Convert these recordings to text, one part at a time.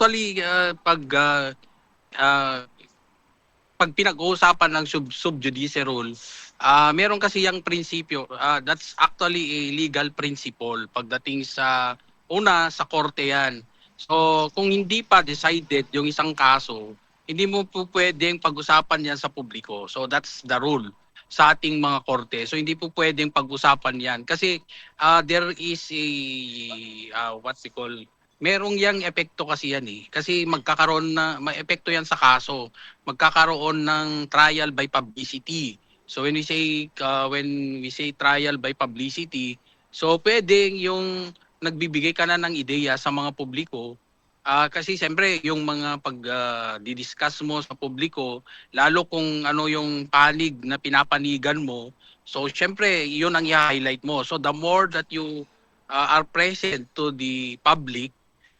actually, ah, pag pinag-uusapan ng sub judice rule, meron kasi yung prinsipyo, that's actually a legal principle pagdating sa una sa korte yan. So kung hindi pa decided yung isang kaso, hindi mo po pwedeng pag-usapan yan sa publiko. So that's the rule sa ating mga korte. So hindi po pwedeng pag-usapan yan kasi there is a what we call, merong yang epekto kasi yan eh. Kasi magkakaroon na, may epekto yan sa kaso, magkakaroon ng trial by publicity. So when we say trial by publicity, so pwedeng yung nagbibigay ka na ng ideya sa mga publiko, kasi siyempre yung mga didiscuss mo sa publiko, lalo kung ano yung panig na pinapanigan mo, so siyempre yun ang i-highlight mo. So the more that you are present to the public,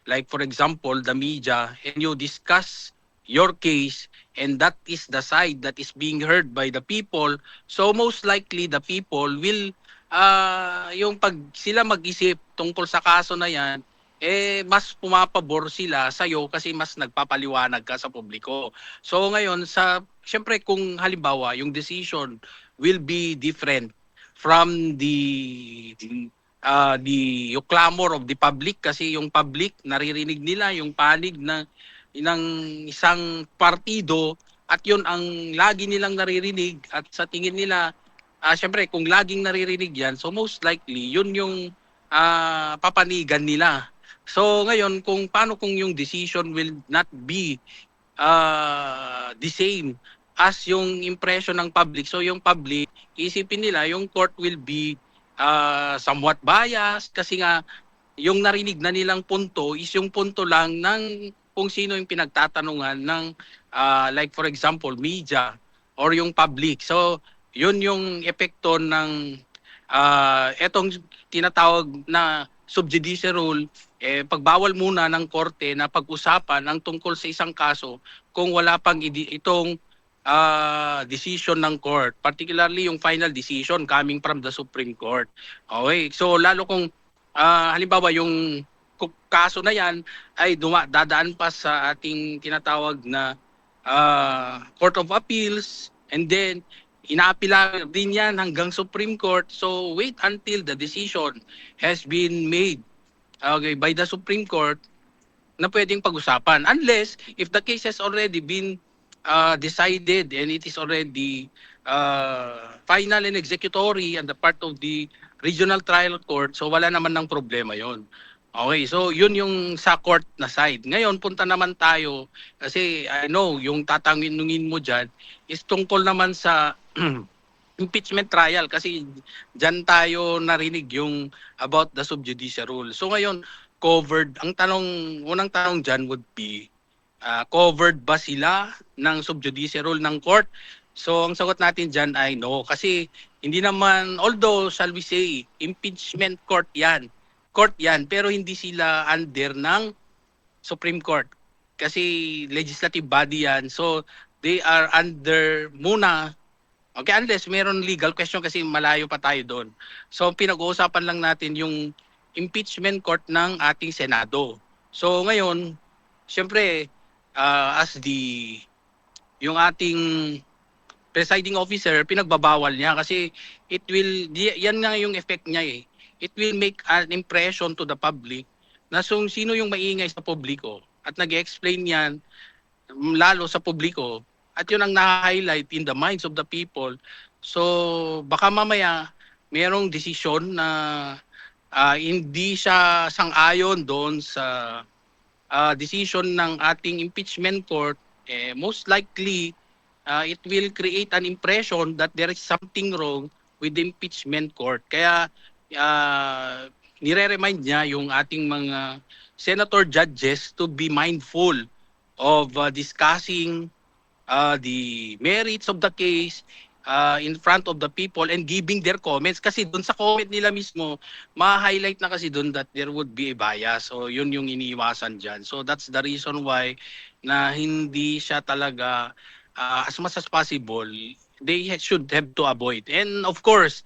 like for example the media, and you discuss your case, and that is the side that is being heard by the people, so most likely the people will yung pag sila mag-isip tungkol sa kaso na yan, mas pumapabor sila sa iyo kasi mas nagpapaliwanag ka sa publiko. So ngayon syempre kung halimbawa yung decision will be different from yung clamor of the public, kasi yung public naririnig nila yung panig ng isang partido at yun ang lagi nilang naririnig, at sa tingin nila syempre kung laging naririnig yan, so most likely yun yung papanigan nila. So ngayon kung paano kung yung decision will not be the same as yung impression ng public. So yung public, isipin nila yung court will be somewhat biased kasi nga yung narinig na nilang punto is yung punto lang ng kung sino yung pinagtatanungan ng like for example media or yung public. So yun yung epekto ng etong tinatawag na subjudice rule, pagbawal muna ng korte na pag-usapan ang tungkol sa isang kaso kung wala pang itong decision ng court, particularly yung final decision coming from the Supreme Court. Okay, so lalo kung halimbawa yung kaso na yan ay dadaan pa sa ating tinatawag na Court of Appeals, and then inaapila din yan hanggang Supreme Court. So wait until the decision has been made by the Supreme Court na pwedeng pag-usapan. Unless if the case has already been decided and it is already final and executory on the part of the regional trial court, so wala naman ng problema yon. Okay, so yun yung sa court na side. Ngayon, punta naman tayo, kasi I know, yung tatanungin mo dyan is tungkol naman sa impeachment trial, kasi dyan tayo narinig yung about the subjudice rule. So ngayon, unang tanong dyan would be, covered ba sila ng subjudice rule ng court? So ang sagot natin dyan ay no, kasi hindi naman, although shall we say, impeachment court yan, pero hindi sila under ng Supreme Court. Kasi legislative body yan. So they are under muna, okay, unless meron legal question kasi malayo pa tayo doon. So pinag-uusapan lang natin yung impeachment court ng ating Senado. So ngayon, syempre, as yung ating presiding officer, pinagbabawal niya kasi yan nga yung effect niya eh. It will make an impression to the public na sino yung maingay sa publiko at nag-explain yan lalo sa publiko, at yun ang na-highlight in the minds of the people. So baka mamaya merong desisyon na hindi siya sang-ayon doon sa decision ng ating impeachment court. Most likely it will create an impression that there is something wrong with the impeachment court. Kaya nire-remind niya yung ating mga senator judges to be mindful of discussing the merits of the case in front of the people and giving their comments, kasi doon sa comment nila mismo ma-highlight na kasi doon that there would be a bias. So yun yung iniiwasan dyan. So that's the reason why na hindi siya talaga as much as possible they should have to avoid. And of course,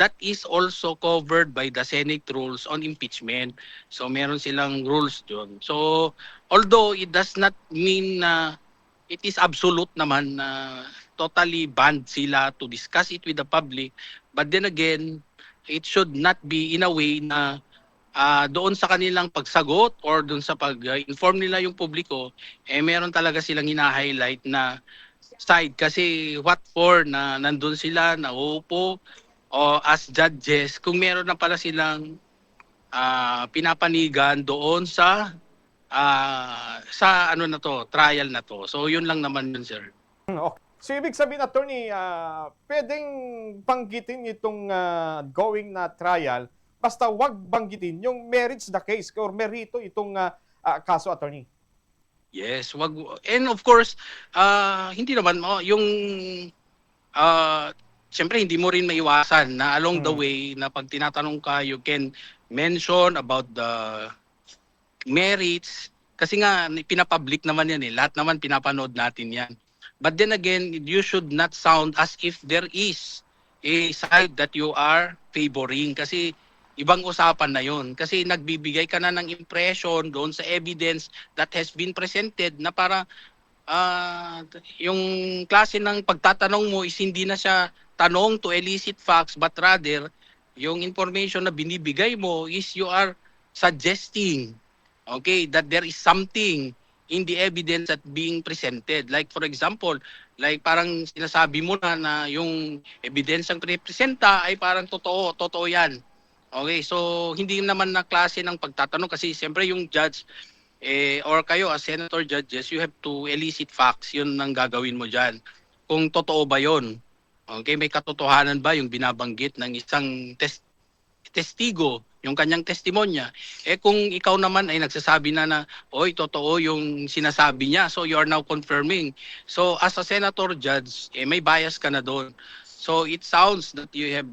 that is also covered by the Senate rules on impeachment. So meron silang rules doon. So although it does not mean na it is absolute naman na totally banned sila to discuss it with the public, but then again, it should not be in a way na doon sa kanilang pagsagot or doon sa pag-inform nila yung publiko, meron talaga silang hina-highlight na side. Kasi what for na nandun sila, nauupo o as judges, kung meron na pala silang pinapanigan doon sa ano na to, trial na to. So yun lang naman yun, sir. Okay. So ibig sabihin, attorney, pwedeng banggitin itong going na trial, basta wag banggitin yung merits the case or merito itong kaso, attorney. Yes, wag. And of course, hindi naman yung siyempre hindi mo rin maiwasan na along the way na pag tinatanong ka, you can mention about the merits kasi nga pinapublic naman yan eh. Lahat naman pinapanood natin yan. But then again, you should not sound as if there is a side that you are favoring kasi ibang usapan na yon. Kasi nagbibigay ka na ng impression doon sa evidence that has been presented na para yung klase ng pagtatanong mo is hindi na siya tanong to elicit facts but rather yung information na binibigay mo is you are suggesting, okay, that there is something in the evidence that being presented. Like for example, like parang sinasabi mo na yung evidence ang pinipresenta ay parang totoo yan. Okay, so hindi naman na klase ng pagtatanong kasi siyempre yung judge or kayo as senator judges, you have to elicit facts. Yun ang gagawin mo dyan. Kung totoo ba yun. Okay, may katotohanan ba yung binabanggit ng isang testigo, yung kanyang testimonya. Kung ikaw naman ay nagsasabi na oy, totoo yung sinasabi niya, so you are now confirming. So as a senator judge, may bias ka na doon. So it sounds that you have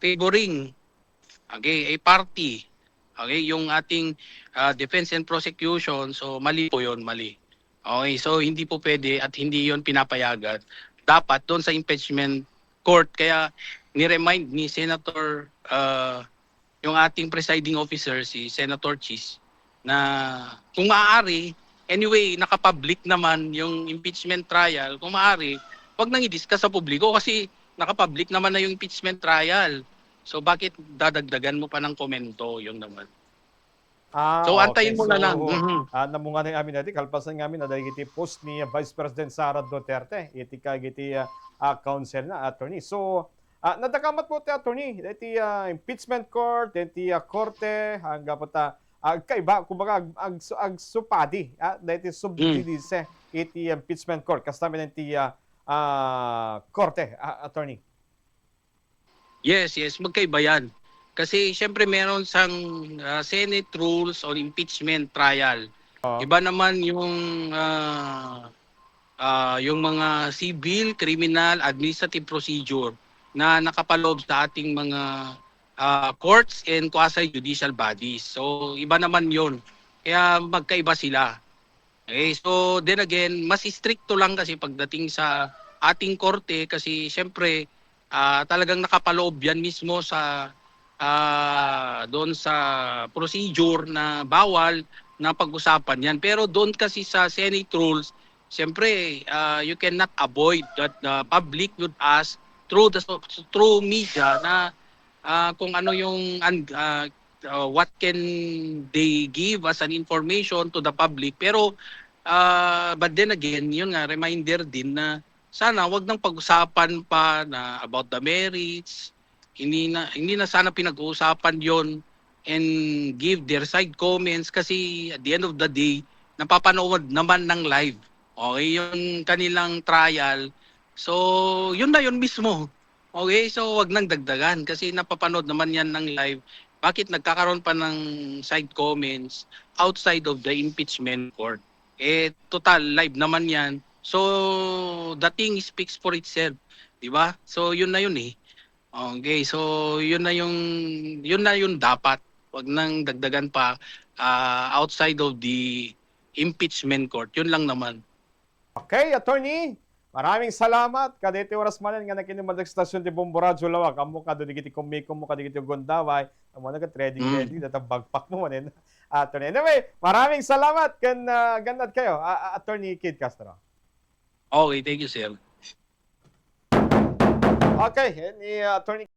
favoring a party. Okay, yung ating defense and prosecution, so mali po yun, mali. Okay, so hindi po pwede at hindi yon pinapayagan. Dapat doon sa impeachment court, kaya ni-remind ni Senator, yung ating presiding officer, si Senator Chis, na kung maaari, anyway, nakapublic naman yung impeachment trial, kung maaari, wag nang i-discuss sa publiko kasi nakapublic naman na yung impeachment trial. So bakit dadagdagan mo pa ng komento yung naman? So antayin Okay. mo na lang. Namunga na amin natin, kalpasan namin na dahil iti post ni Vice President Sara Duterte, iti iti counsel na, attorney. So, nadakamat po ti attorney, iti impeachment court, iti korte, hanggang po kaiba, kumbaga, supadi, iti subjudice, iti impeachment court, kastamin iti korte, attorney. Yes, magkaiba yan. Kasi siyempre meron sang Senate rules on impeachment trial. Iba naman yung mga civil, criminal, administrative procedure na nakapaloob sa ating mga courts and quasi-judicial bodies. So iba naman yon. Kaya magkaiba sila. Okay, so then again, mas stricto lang kasi pagdating sa ating korte kasi siyempre talagang nakapaloob yan mismo sa doon sa procedure na bawal na pag-usapan yan. Pero doon kasi sa Senate rules, siyempre you cannot avoid that the public would ask through media na kung ano yung what can they give as an information to the public. Pero but then again, yun nga, reminder din na sana wag nang pag-usapan pa na about the merits. Hindi na sana pinag-uusapan yon and give their side comments kasi at the end of the day, napapanood naman ng live. Okay, yung kanilang trial. So, yun na yun mismo. Okay, so wag nang dagdagan kasi napapanood naman yan ng live. Bakit nagkakaroon pa ng side comments outside of the impeachment court? Total live naman yan. So, the thing speaks for itself. Diba? So, yun na yun eh. Okay, so yun na yung dapat. Wag nang dagdagan pa outside of the impeachment court. Yun lang naman. Okay, attorney. Maraming salamat kadito oras manan nga nakinumadag stasyon di Bomboradyo Lawag. Amo ka do digiti kumiko mo ka digiti Gondaway. Amo na ka trading ready data bagpak mo manen. Attorney. Anyway, maraming salamat kan ganad kayo, Attorney Kid Castro. Okay, thank you, sir. Okay, ni Attorney